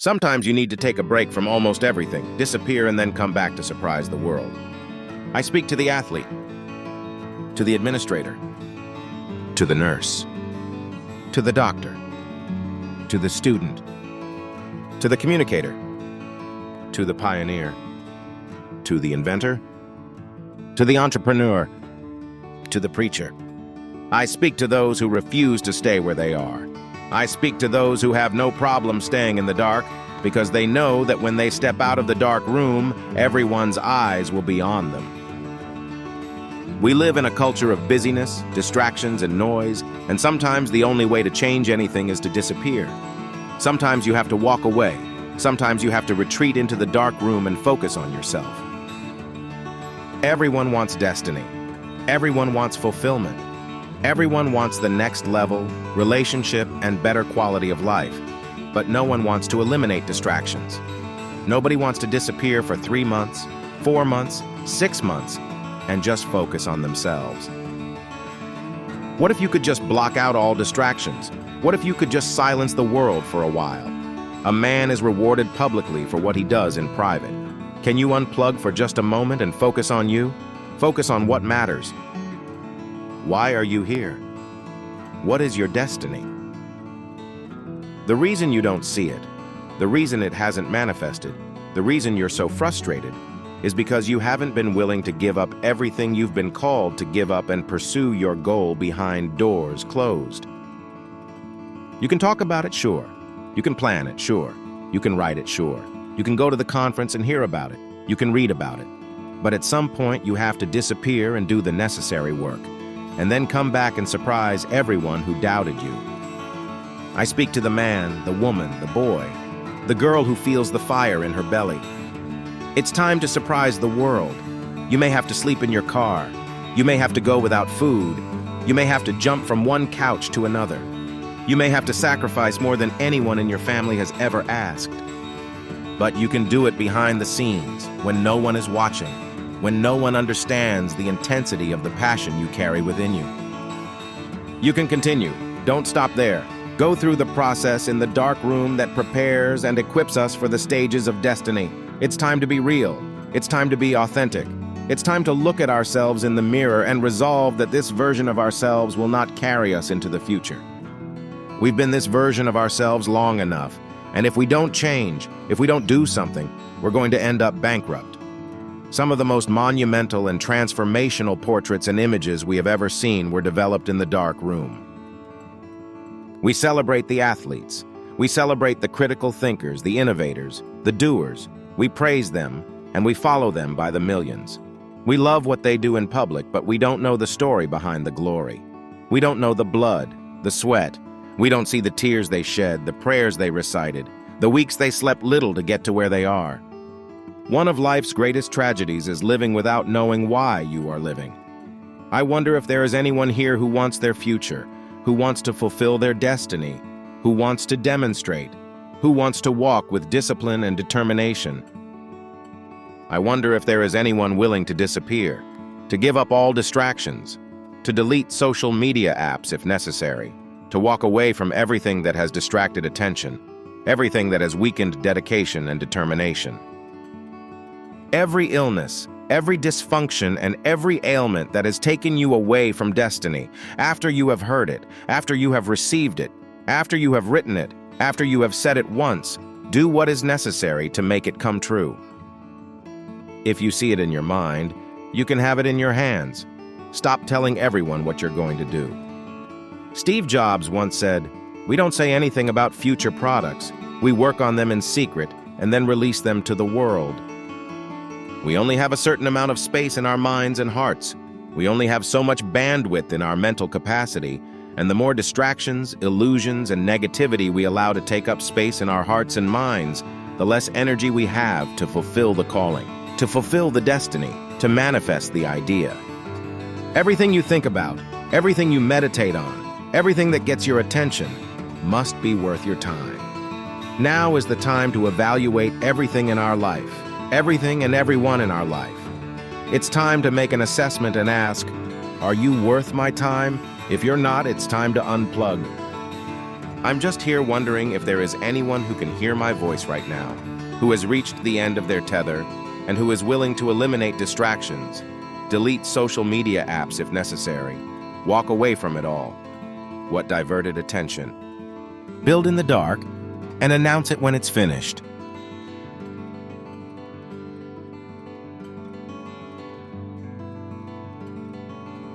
Sometimes you need to take a break from almost everything, disappear, and then come back to surprise the world. I speak to the athlete, to the administrator, to the nurse, to the doctor, to the student, to the communicator, to the pioneer, to the inventor, to the entrepreneur, to the preacher. I speak to those who refuse to stay where they are. I speak to those who have no problem staying in the dark because they know that when they step out of the dark room, everyone's eyes will be on them. We live in a culture of busyness, distractions, and noise, and sometimes the only way to change anything is to disappear. Sometimes you have to walk away. Sometimes you have to retreat into the dark room and focus on yourself. Everyone wants destiny. Everyone wants fulfillment. Everyone wants the next level, relationship, and better quality of life. But no one wants to eliminate distractions. Nobody wants to disappear for 3 months, 4 months, 6 months, and just focus on themselves. What if you could just block out all distractions? What if you could just silence the world for a while? A man is rewarded publicly for what he does in private. Can you unplug for just a moment and focus on you? Focus on what matters. Why are you here? What is your destiny? The reason you don't see it, the reason it hasn't manifested, the reason you're so frustrated, is because you haven't been willing to give up everything you've been called to give up and pursue your goal behind doors closed. You can talk about it, sure. You can plan it, sure. You can write it, sure. You can go to the conference and hear about it. You can read about it. But at some point, you have to disappear and do the necessary work, and then come back and surprise everyone who doubted you. I speak to the man, the woman, the boy, the girl who feels the fire in her belly. It's time to surprise the world. You may have to sleep in your car. You may have to go without food. You may have to jump from one couch to another. You may have to sacrifice more than anyone in your family has ever asked. But you can do it behind the scenes, when no one is watching, when no one understands the intensity of the passion you carry within you. You can continue. Don't stop there. Go through the process in the dark room that prepares and equips us for the stages of destiny. It's time to be real. It's time to be authentic. It's time to look at ourselves in the mirror and resolve that this version of ourselves will not carry us into the future. We've been this version of ourselves long enough, and if we don't change, if we don't do something, we're going to end up bankrupt. Some of the most monumental and transformational portraits and images we have ever seen were developed in the dark room. We celebrate the athletes. We celebrate the critical thinkers, the innovators, the doers. We praise them, and we follow them by the millions. We love what they do in public, but we don't know the story behind the glory. We don't know the blood, the sweat. We don't see the tears they shed, the prayers they recited, the weeks they slept little to get to where they are. One of life's greatest tragedies is living without knowing why you are living. I wonder if there is anyone here who wants their future, who wants to fulfill their destiny, who wants to demonstrate, who wants to walk with discipline and determination. I wonder if there is anyone willing to disappear, to give up all distractions, to delete social media apps if necessary, to walk away from everything that has distracted attention, everything that has weakened dedication and determination. Every illness, every dysfunction, and every ailment that has taken you away from destiny, after you have heard it, after you have received it, after you have written it, after you have said it once, do what is necessary to make it come true. If you see it in your mind, you can have it in your hands. Stop telling everyone what you're going to do. Steve Jobs once said, "We don't say anything about future products. We work on them in secret and then release them to the world." We only have a certain amount of space in our minds and hearts. We only have so much bandwidth in our mental capacity, and the more distractions, illusions, and negativity we allow to take up space in our hearts and minds, the less energy we have to fulfill the calling, to fulfill the destiny, to manifest the idea. Everything you think about, everything you meditate on, everything that gets your attention must be worth your time. Now is the time to evaluate everything in our life, everything and everyone in our life. It's time to make an assessment and ask, are you worth my time? If you're not, it's time to unplug. I'm just here wondering if there is anyone who can hear my voice right now, who has reached the end of their tether, and who is willing to eliminate distractions, delete social media apps if necessary, walk away from it all. What diverted attention? Build in the dark and announce it when it's finished.